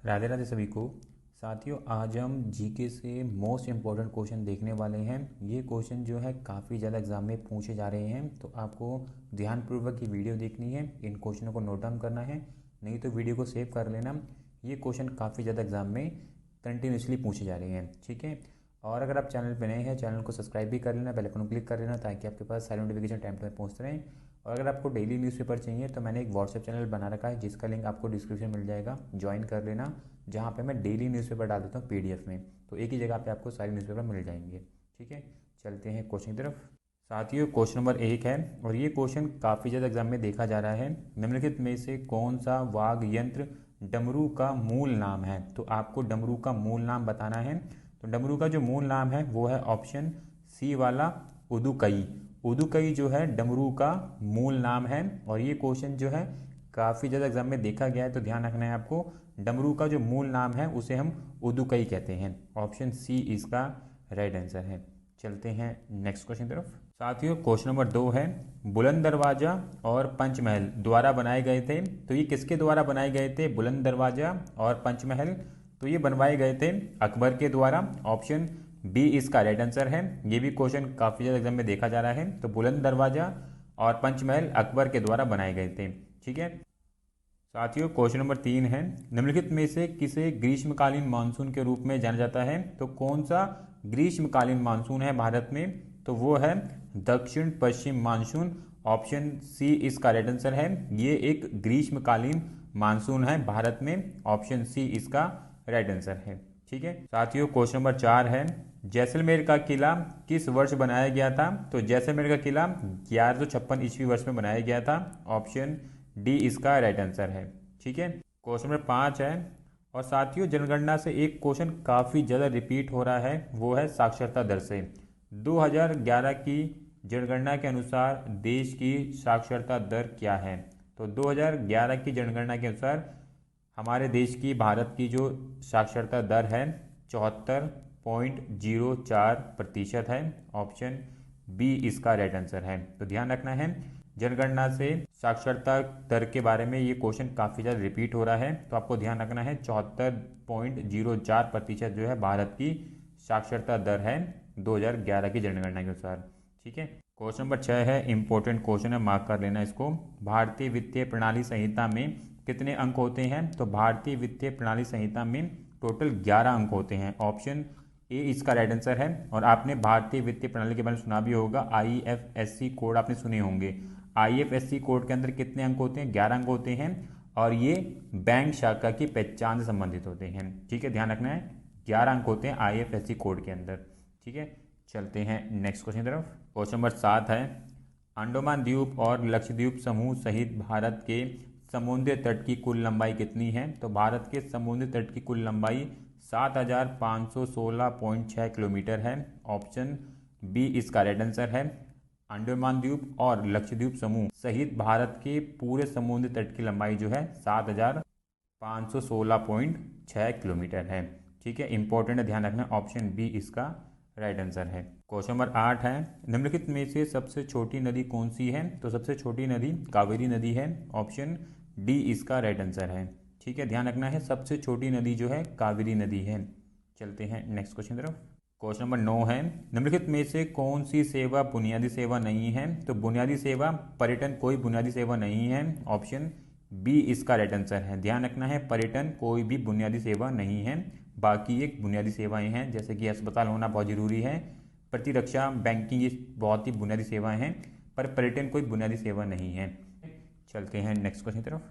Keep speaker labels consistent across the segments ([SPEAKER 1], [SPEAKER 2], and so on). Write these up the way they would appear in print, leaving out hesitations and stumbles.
[SPEAKER 1] राधे राधे सभी को। साथियों, आज हम जीके से मोस्ट इम्पॉर्टेंट क्वेश्चन देखने वाले हैं। ये क्वेश्चन जो है काफ़ी ज़्यादा एग्जाम में पूछे जा रहे हैं, तो आपको ध्यानपूर्वक ये वीडियो देखनी है, इन क्वेश्चनों को नोट डाउन करना है, नहीं तो वीडियो को सेव कर लेना। ये क्वेश्चन काफ़ी ज़्यादा एग्जाम में कंटिन्यूसली पूछे जा रहे हैं, ठीक है। और अगर आप चैनल पर नए हैं, चैनल को सब्सक्राइब भी कर लेना, बेल आइकन क्लिक कर लेना, ताकि आपके पास सारे नोटिफिकेशन टाइम टाइम पहुँचते रहें। और अगर आपको डेली न्यूज़पेपर चाहिए तो मैंने एक व्हाट्सएप चैनल बना रखा है, जिसका लिंक आपको डिस्क्रिप्शन मिल जाएगा, ज्वाइन कर लेना, जहाँ पे मैं डेली न्यूज़पेपर डाल देता हूँ पीडीएफ में। तो एक ही जगह पे आपको सारे न्यूज़पेपर मिल जाएंगे, ठीक है। चलते हैं क्वेश्चन की तरफ। साथियों, क्वेश्चन नंबर 1 है और ये क्वेश्चन काफ़ी ज़्यादा एग्जाम में देखा जा रहा है। निम्नलिखित में से कौन सा वाद्य यंत्र डमरू का मूल नाम है? तो आपको डमरू का मूल नाम बताना है। तो डमरू का जो मूल नाम है वो है ऑप्शन सी वाला उदुकई। उदुकई जो है डमरू का मूल नाम है। और ये क्वेश्चन जो है काफ़ी ज़्यादा एग्जाम में देखा गया है, तो ध्यान रखना है आपको। डमरू का जो मूल नाम है उसे हम उदुकई कहते हैं। ऑप्शन सी इसका राइट आंसर है। चलते हैं नेक्स्ट क्वेश्चन की तरफ। साथियों, क्वेश्चन नंबर 2 है, बुलंद दरवाजा और पंचमहल द्वारा बनाए गए थे। तो ये किसके द्वारा बनाए गए थे? बुलंद दरवाजा और पंचमहल, तो ये बनवाए गए थे अकबर के द्वारा। ऑप्शन बी इसका राइट आंसर है। ये भी क्वेश्चन काफ़ी ज़्यादा एग्जाम में देखा जा रहा है। तो बुलंद दरवाजा और पंचमहल अकबर के द्वारा बनाए गए थे, ठीक है। साथियों, क्वेश्चन नंबर 3 है, निम्नलिखित में से किसे ग्रीष्मकालीन मानसून के रूप में जाना जाता है? तो कौन सा ग्रीष्मकालीन मानसून है भारत में? तो वो है दक्षिण पश्चिम मानसून। ऑप्शन सी इसका राइट आंसर है। ये एक ग्रीष्मकालीन मानसून है भारत में। ऑप्शन सी इसका राइट आंसर है, ठीक है। साथियों, क्वेश्चन नंबर 4 है, जैसलमेर का किला किस वर्ष बनाया गया था? तो जैसलमेर का किला 1156 ईस्वी वर्ष में बनाया गया था। ऑप्शन डी इसका राइट आंसर है, ठीक है। क्वेश्चन नंबर 5 है, और साथियों जनगणना से एक क्वेश्चन काफ़ी ज़्यादा रिपीट हो रहा है, वो है साक्षरता दर से। 2011 की जनगणना के अनुसार देश की साक्षरता दर क्या है? तो 2011 की जनगणना के अनुसार हमारे देश की, भारत की जो साक्षरता दर है 74.04% है। ऑप्शन बी इसका राइट आंसर है। तो ध्यान रखना है, जनगणना से साक्षरता दर के बारे में ये क्वेश्चन काफ़ी ज़्यादा रिपीट हो रहा है, तो आपको ध्यान रखना है 74.04% जो है भारत की साक्षरता दर है 2011 की जनगणना के अनुसार, ठीक है। क्वेश्चन नंबर 6 है, इंपॉर्टेंट क्वेश्चन है, मार्क कर लेना इसको। भारतीय वित्तीय प्रणाली संहिता में कितने अंक होते हैं? तो भारतीय वित्तीय प्रणाली संहिता में टोटल 11 अंक होते हैं। ऑप्शन ए इसका राइट आंसर है। और आपने भारतीय वित्तीय प्रणाली के बारे में सुना भी होगा, आईएफएससी कोड आपने सुने होंगे। आईएफएससी कोड के अंदर कितने अंक होते हैं? 11 अंक होते हैं, और ये बैंक शाखा की पहचान से संबंधित होते हैं, ठीक है। ध्यान रखना है, 11 अंक होते हैं आईएफएससी कोड के अंदर, ठीक है। चलते हैं नेक्स्ट क्वेश्चन की तरफ। क्वेश्चन नंबर 7 है, अंडमान द्वीप और लक्षद्वीप समूह सहित भारत के समुद्री तट की कुल लंबाई कितनी है? तो भारत के समुद्री तट की कुल लंबाई 7516.6 किलोमीटर है। ऑप्शन बी इसका राइट आंसर है। अंडमान द्वीप और लक्षद्वीप समूह सहित भारत के पूरे समुद्री तट की लंबाई जो है 7516.6 किलोमीटर है, ठीक है। इंपॉर्टेंट है, ध्यान रखना, ऑप्शन बी इसका राइट आंसर है। क्वेश्चन नंबर 8 है, निम्नलिखित में से सबसे छोटी नदी कौन सी है? तो सबसे छोटी नदी कावेरी नदी है। ऑप्शन डी इसका राइट आंसर है, ठीक है। ध्यान रखना है, सबसे छोटी नदी जो है कावेरी नदी है। चलते हैं नेक्स्ट क्वेश्चन की तरफ। क्वेश्चन नंबर 9 है, निम्नलिखित में से कौन सी सेवा बुनियादी सेवा नहीं है? तो बुनियादी सेवा, पर्यटन कोई बुनियादी सेवा नहीं है। ऑप्शन बी इसका राइट आंसर है। ध्यान रखना है, पर्यटन कोई भी बुनियादी सेवा नहीं है। बाकी एक बुनियादी सेवाएं हैं, जैसे कि अस्पताल होना बहुत जरूरी है, प्रतिरक्षा, बैंकिंग, ये बहुत ही बुनियादी सेवाएं हैं, पर पर्यटन कोई बुनियादी सेवा नहीं है। चलते हैं नेक्स्ट क्वेश्चन की तरफ।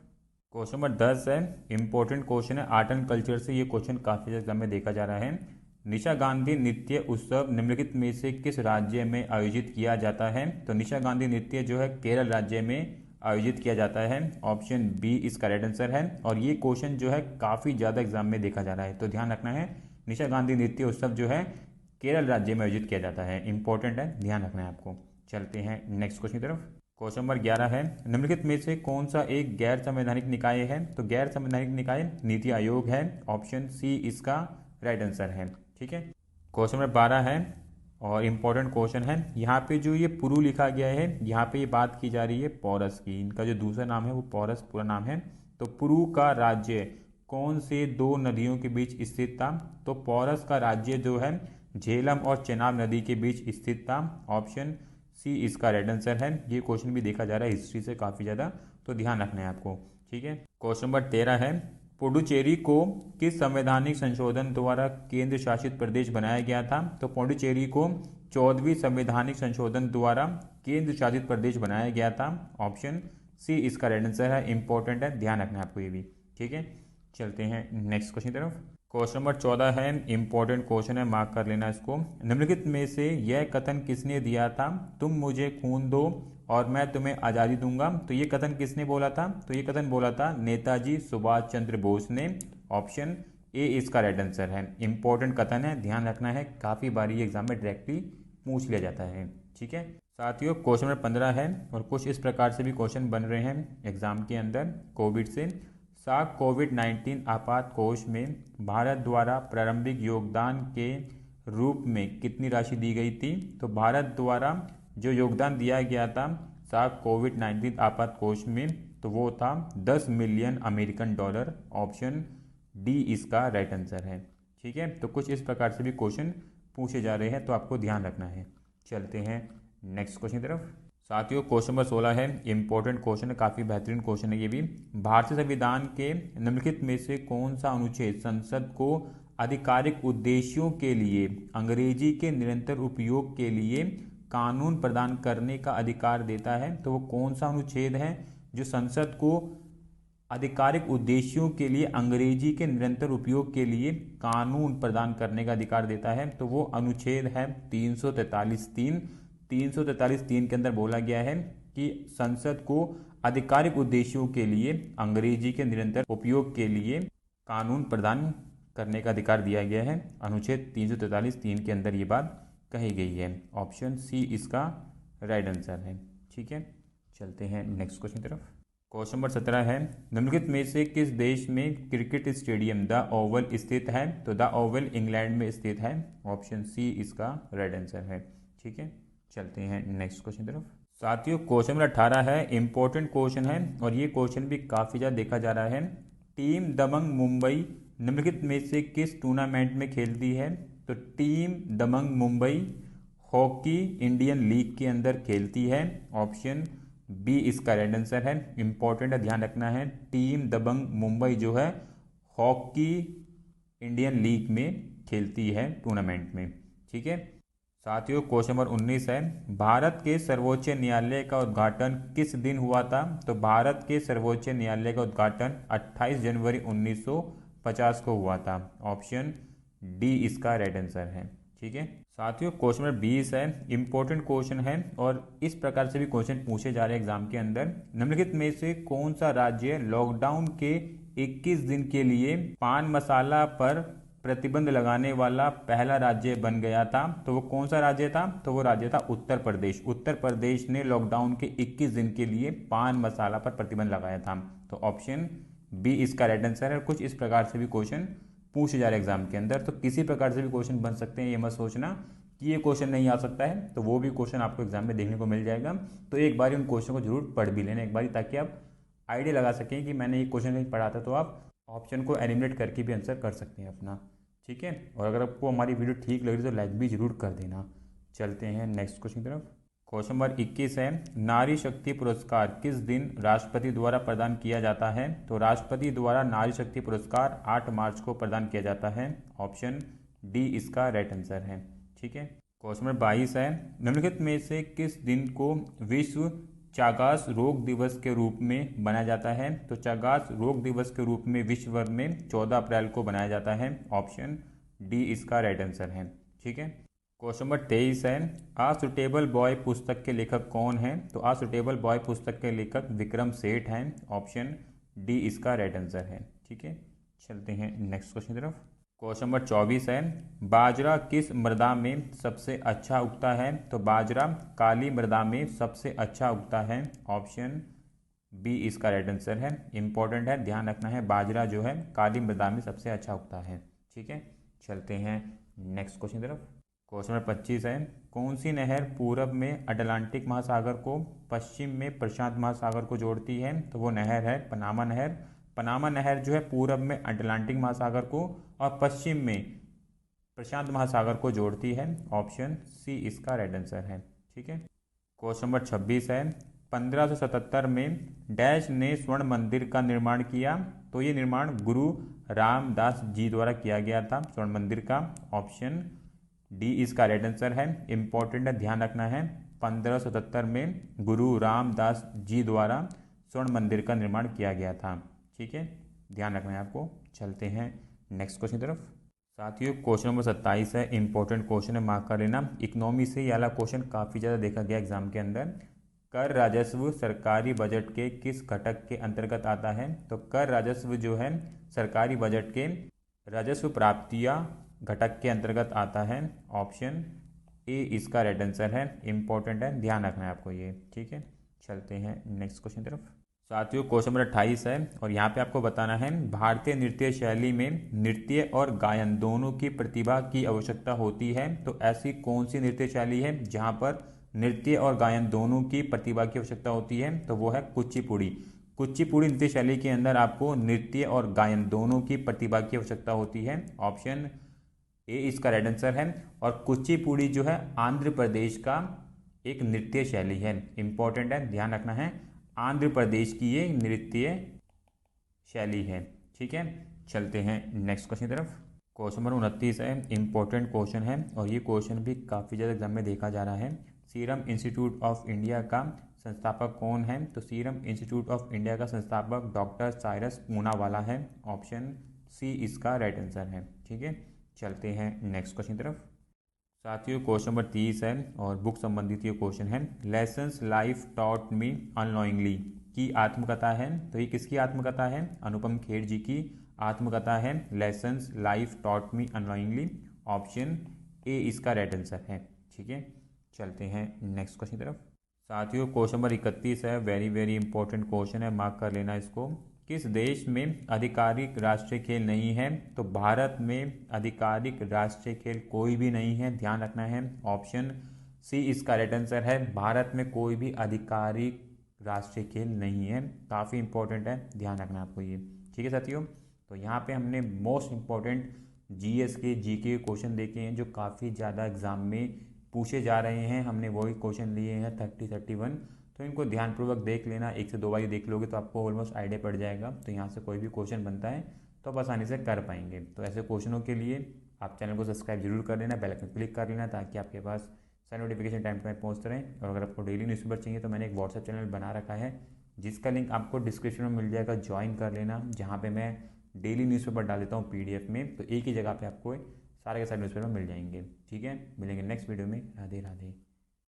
[SPEAKER 1] क्वेश्चन नंबर 10 है, इंपॉर्टेंट क्वेश्चन है, आर्ट एंड कल्चर से ये क्वेश्चन काफ़ी ज़्यादा में देखा जा रहा है। निशा गांधी नृत्य उत्सव निम्नलिखित में से किस राज्य में आयोजित किया जाता है? तो निशा गांधी नृत्य जो है केरल राज्य में आयोजित किया जाता है। ऑप्शन बी इसका राइट आंसर है। और ये क्वेश्चन जो है काफ़ी ज़्यादा एग्जाम में देखा जा रहा है, तो ध्यान रखना है, निशा गांधी नृत्य उत्सव जो है केरल राज्य में आयोजित किया जाता है। इंपॉर्टेंट है, ध्यान रखना है आपको। चलते हैं नेक्स्ट क्वेश्चन की तरफ। क्वेश्चन नंबर 11 है, निम्नलिखित में से कौन सा एक गैर संवैधानिक निकाय है? तो गैर संवैधानिक निकाय नीति आयोग है। ऑप्शन सी इसका राइट आंसर है, ठीक है। क्वेश्चन नंबर 12 है, और इम्पोर्टेंट क्वेश्चन है। यहाँ पे जो ये पुरु लिखा गया है, यहाँ पे ये बात की जा रही है पौरस की। इनका जो दूसरा नाम है वो पौरस पूरा नाम है। तो पुरु का राज्य कौन से दो नदियों के बीच स्थित था? तो पौरस का राज्य जो है झेलम और चेनाब नदी के बीच स्थित था। ऑप्शन सी इसका राइट आंसर है। ये क्वेश्चन भी देखा जा रहा है हिस्ट्री से काफ़ी ज़्यादा, तो ध्यान रखना है आपको। ठीक है, क्वेश्चन नंबर 13 है, पुडुचेरी को किस संवैधानिक संशोधन द्वारा केंद्र शासित प्रदेश बनाया गया था? तो पुडुचेरी को 14वीं संवैधानिक संशोधन द्वारा केंद्र शासित प्रदेश बनाया गया था। ऑप्शन सी इसका राइट आंसर है। इंपॉर्टेंट है, ध्यान रखना है आपको ये भी। ठीक है, चलते हैं नेक्स्ट क्वेश्चन की तरफ। क्वेश्चन नंबर 14 है, इंपॉर्टेंट क्वेश्चन है, मार्क कर लेना इसको। निम्नलिखित में से यह कथन किसने दिया था? तुम मुझे खून दो और मैं तुम्हें आज़ादी दूंगा। तो ये कथन किसने बोला था? तो ये कथन बोला था नेताजी सुभाष चंद्र बोस ने। ऑप्शन ए इसका राइट आंसर है। इंपॉर्टेंट कथन है, ध्यान रखना है, काफ़ी बार ये एग्जाम में डायरेक्टली पूछ लिया जाता है। ठीक है साथियों, क्वेश्चन नंबर 15 है और कुछ इस प्रकार से भी क्वेश्चन बन रहे हैं एग्जाम के अंदर कोविड से। सार्क कोविड-19 आपात कोष में भारत द्वारा प्रारंभिक योगदान के रूप में कितनी राशि दी गई थी? तो भारत द्वारा जो योगदान दिया गया था सार्क कोविड-19 आपात कोष में, तो वो था 10 million American dollar. Option D इसका राइट आंसर है। ठीक है, तो कुछ इस प्रकार से भी क्वेश्चन पूछे जा रहे हैं, तो आपको ध्यान रखना है। चलते हैं नेक्स्ट क्वेश्चन की तरफ। साथियों, क्वेश्चन नंबर 16 है, इंपॉर्टेंट क्वेश्चन है, काफ़ी बेहतरीन क्वेश्चन है ये भी। भारतीय संविधान के निम्नलिखित में से कौन सा अनुच्छेद संसद को आधिकारिक उद्देश्यों के लिए अंग्रेजी के निरंतर उपयोग के लिए कानून प्रदान करने का अधिकार देता है? तो वो कौन सा अनुच्छेद है जो संसद को आधिकारिक उद्देश्यों के लिए अंग्रेजी के निरंतर उपयोग के लिए कानून प्रदान करने का अधिकार देता है? तो वो अनुच्छेद है 343(3). 343(3) के अंदर बोला गया है कि संसद को आधिकारिक उद्देश्यों के लिए अंग्रेजी के निरंतर उपयोग के लिए कानून प्रदान करने का अधिकार दिया गया है। अनुच्छेद 343(3) के अंदर ये बात कही गई है। ऑप्शन सी इसका राइट आंसर है। ठीक है, चलते हैं नेक्स्ट क्वेश्चन की तरफ। क्वेश्चन नंबर 17 है, निम्नलिखित में से किस देश में क्रिकेट स्टेडियम द ओवल स्थित है? तो द ओवल इंग्लैंड में स्थित है। ऑप्शन सी इसका राइट आंसर है। ठीक है, चलते हैं नेक्स्ट क्वेश्चन की तरफ। साथियों, क्वेश्चन नंबर 18 है, इंपॉर्टेंट क्वेश्चन है और ये क्वेश्चन भी काफ़ी ज़्यादा देखा जा रहा है। टीम दबंग मुंबई निम्नलिखित में से किस टूर्नामेंट में खेलती है? तो टीम दबंग मुंबई हॉकी इंडियन लीग के अंदर खेलती है। ऑप्शन बी इसका राइट आंसर है। इंपॉर्टेंट है, ध्यान रखना है, टीम दबंग मुंबई जो है हॉकी इंडियन लीग में खेलती है टूर्नामेंट में। ठीक है साथियों, क्वेश्चन नंबर 19 है, भारत के सर्वोच्च न्यायालय का उद्घाटन किस दिन हुआ था? तो भारत के सर्वोच्च न्यायालय का उद्घाटन 28 जनवरी 1950 को हुआ था। ऑप्शन डी इसका राइट आंसर है। ठीक है साथियों, क्वेश्चन नंबर 20 है, इंपॉर्टेंट क्वेश्चन है और इस प्रकार से भी क्वेश्चन पूछे जा रहे हैं एग्जाम के अंदर। निम्नलिखित में से कौन सा राज्य लॉकडाउन के 21 दिन के लिए पान मसाला पर प्रतिबंध लगाने वाला पहला राज्य बन गया था? तो वो कौन सा राज्य था? तो वो राज्य था उत्तर प्रदेश। उत्तर प्रदेश ने लॉकडाउन के 21 दिन के लिए पान मसाला पर प्रतिबंध लगाया था। तो ऑप्शन बी इसका राइट आंसर है। कुछ इस प्रकार से भी क्वेश्चन पूछे जा रहे हैं एग्जाम के अंदर, तो किसी प्रकार से भी क्वेश्चन बन सकते हैं, ये मत सोचना कि ये क्वेश्चन नहीं आ सकता है, तो वो भी क्वेश्चन आपको एग्जाम में देखने को मिल जाएगा। तो एक बार उन क्वेश्चन को जरूर पढ़ भी लेना एक बार, ताकि आप आइडिया लगा सकें कि मैंने ये क्वेश्चन कहीं पढ़ा था, तो आप ऑप्शन को एलिमिनेट करके भी आंसर कर सकते हैं अपना। ठीक है, और अगर आपको हमारी वीडियो ठीक लग रही है तो लाइक भी जरूर कर देना। चलते हैं नेक्स्ट क्वेश्चन की तरफ। क्वेश्चन नंबर 21 है, नारी शक्ति पुरस्कार किस दिन राष्ट्रपति द्वारा प्रदान किया जाता है? तो राष्ट्रपति द्वारा नारी शक्ति पुरस्कार 8 मार्च को प्रदान किया जाता है। ऑप्शन डी इसका राइट आंसर है। ठीक है, क्वेश्चन नंबर 22 है, निम्नलिखित में से किस दिन को विश्व चागास रोग दिवस के रूप में मनाया जाता है? तो चागास रोग दिवस के रूप में विश्व भर में 14 अप्रैल को मनाया जाता है। ऑप्शन डी इसका राइट आंसर है। ठीक है, क्वेश्चन नंबर 23 है, आ सुटेबल बॉय पुस्तक के लेखक कौन है? तो आ सुटेबल बॉय पुस्तक के लेखक विक्रम सेठ हैं। ऑप्शन डी इसका राइट आंसर है। ठीक है, चलते हैं नेक्स्ट क्वेश्चन की तरफ। क्वेश्चन नंबर 24 है, बाजरा किस मृदा में सबसे अच्छा उगता है? तो बाजरा काली मृदा में सबसे अच्छा उगता है। ऑप्शन बी इसका राइट आंसर है। इंपॉर्टेंट है, ध्यान रखना है, बाजरा जो है काली मृदा में सबसे अच्छा उगता है। ठीक है, चलते हैं नेक्स्ट क्वेश्चन की तरफ। क्वेश्चन नंबर 25 है, कौन सी नहर पूरब में अटलांटिक महासागर को पश्चिम में प्रशांत महासागर को जोड़ती है? तो वो नहर है पनामा नहर। पनामा नहर जो है पूरब में अटलांटिक महासागर को और पश्चिम में प्रशांत महासागर को जोड़ती है। ऑप्शन सी इसका राइट आंसर है। ठीक है। क्वेश्चन नंबर 26 है, 1577 में डैश ने स्वर्ण मंदिर का निर्माण किया। तो ये निर्माण गुरु रामदास जी द्वारा किया गया था स्वर्ण मंदिर का। ऑप्शन डी इसका राइट आंसर है। इंपॉर्टेंट है, ध्यान रखना है। 1577 में गुरु रामदास जी द्वारा स्वर्ण मंदिर का निर्माण किया गया था। ठीक है, ध्यान रखना है आपको। चलते हैं नेक्स्ट क्वेश्चन की तरफ। साथियों क्वेश्चन नंबर 27 है, इंपॉर्टेंट क्वेश्चन है, मार्क कर लेना। इकोनॉमी से ये वाला क्वेश्चन काफ़ी ज़्यादा देखा गया एग्जाम के अंदर। कर राजस्व सरकारी बजट के किस घटक के अंतर्गत आता है। तो कर राजस्व जो है सरकारी बजट के राजस्व प्राप्तियां घटक के अंतर्गत आता है। ऑप्शन ए इसका राइट आंसर है। इंपॉर्टेंट है, ध्यान रखना है आपको ये। ठीक है, चलते हैं नेक्स्ट क्वेश्चन की तरफ। साथियों क्वेश्चन नंबर 28 है और यहाँ पे आपको बताना है, भारतीय नृत्य शैली में नृत्य और गायन दोनों की प्रतिभा की आवश्यकता होती है। तो ऐसी कौन सी नृत्य शैली है जहाँ पर नृत्य और गायन दोनों की प्रतिभा की आवश्यकता होती है। तो वो है कुचिपुड़ी। कुचिपुड़ी नृत्य शैली के अंदर आपको नृत्य और गायन दोनों की प्रतिभा की आवश्यकता होती है। ऑप्शन ए इसका राइट आंसर है। और कुचिपुड़ी जो है आंध्र प्रदेश का एक नृत्य शैली है। इंपॉर्टेंट है, ध्यान रखना है। आंध्र प्रदेश की ये नृत्य शैली है। ठीक है, चलते हैं नेक्स्ट क्वेश्चन की तरफ। क्वेश्चन नंबर 29 है, इंपॉर्टेंट क्वेश्चन है और ये क्वेश्चन भी काफ़ी ज़्यादा एग्जाम में देखा जा रहा है। सीरम इंस्टीट्यूट ऑफ इंडिया का संस्थापक कौन है। तो सीरम इंस्टीट्यूट ऑफ इंडिया का संस्थापक डॉक्टर साइरस पूनावाला है। ऑप्शन सी इसका राइट आंसर है। ठीक है, चलते हैं नेक्स्ट क्वेश्चन की तरफ। साथियों क्वेश्चन नंबर 30 है और बुक संबंधित ये क्वेश्चन है। Lessons life taught me unknowingly की आत्मकथा है। तो ये किसकी आत्मकथा है। अनुपम खेर जी की आत्मकथा है lessons life taught me unknowingly. Option A इसका राइट आंसर है। ठीक है, चलते हैं नेक्स्ट क्वेश्चन की तरफ। साथियों क्वेश्चन नंबर 31 है, वेरी वेरी इंपॉर्टेंट क्वेश्चन है, मार्क कर लेना इसको। किस देश में आधिकारिक राष्ट्रीय खेल नहीं है। तो भारत में आधिकारिक राष्ट्रीय खेल कोई भी नहीं है, ध्यान रखना है। ऑप्शन सी इसका राइट आंसर है। भारत में कोई भी आधिकारिक राष्ट्रीय खेल नहीं है। काफ़ी इंपॉर्टेंट है, ध्यान रखना आपको ये। ठीक है साथियों, तो यहाँ पे हमने मोस्ट इंपॉर्टेंट जीएस के जीके क्वेश्चन देखे हैं जो काफ़ी ज़्यादा एग्जाम में पूछे जा रहे हैं। हमने वही क्वेश्चन लिए हैं 30, 31। तो इनको ध्यानपूर्वक देख लेना, 1 से 2 बार देख लोगे तो आपको ऑलमोस्ट आइडिया पड़ जाएगा। तो यहाँ से कोई भी क्वेश्चन बनता है तो आप आसानी से कर पाएंगे। तो ऐसे क्वेश्चनों के लिए आप चैनल को सब्सक्राइब जरूर कर लेना, बेल आइकन क्लिक कर लेना ताकि आपके पास सारे नोटिफिकेशन टाइम पे पहुँचते रहें। और अगर आपको डेली न्यूज़पेपर चाहिए तो मैंने एक व्हाट्सएप चैनल बना रखा है जिसका लिंक आपको डिस्क्रिप्शन में मिल जाएगा, ज्वाइन कर लेना। जहाँ पर मैं डेली न्यूज़पेपर डाल देता हूँ PDF में, तो एक ही जगह पर आपको सारे के सारे न्यूज़पेपर मिल जाएंगे। ठीक है, मिलेंगे नेक्स्ट वीडियो में। राधे राधे।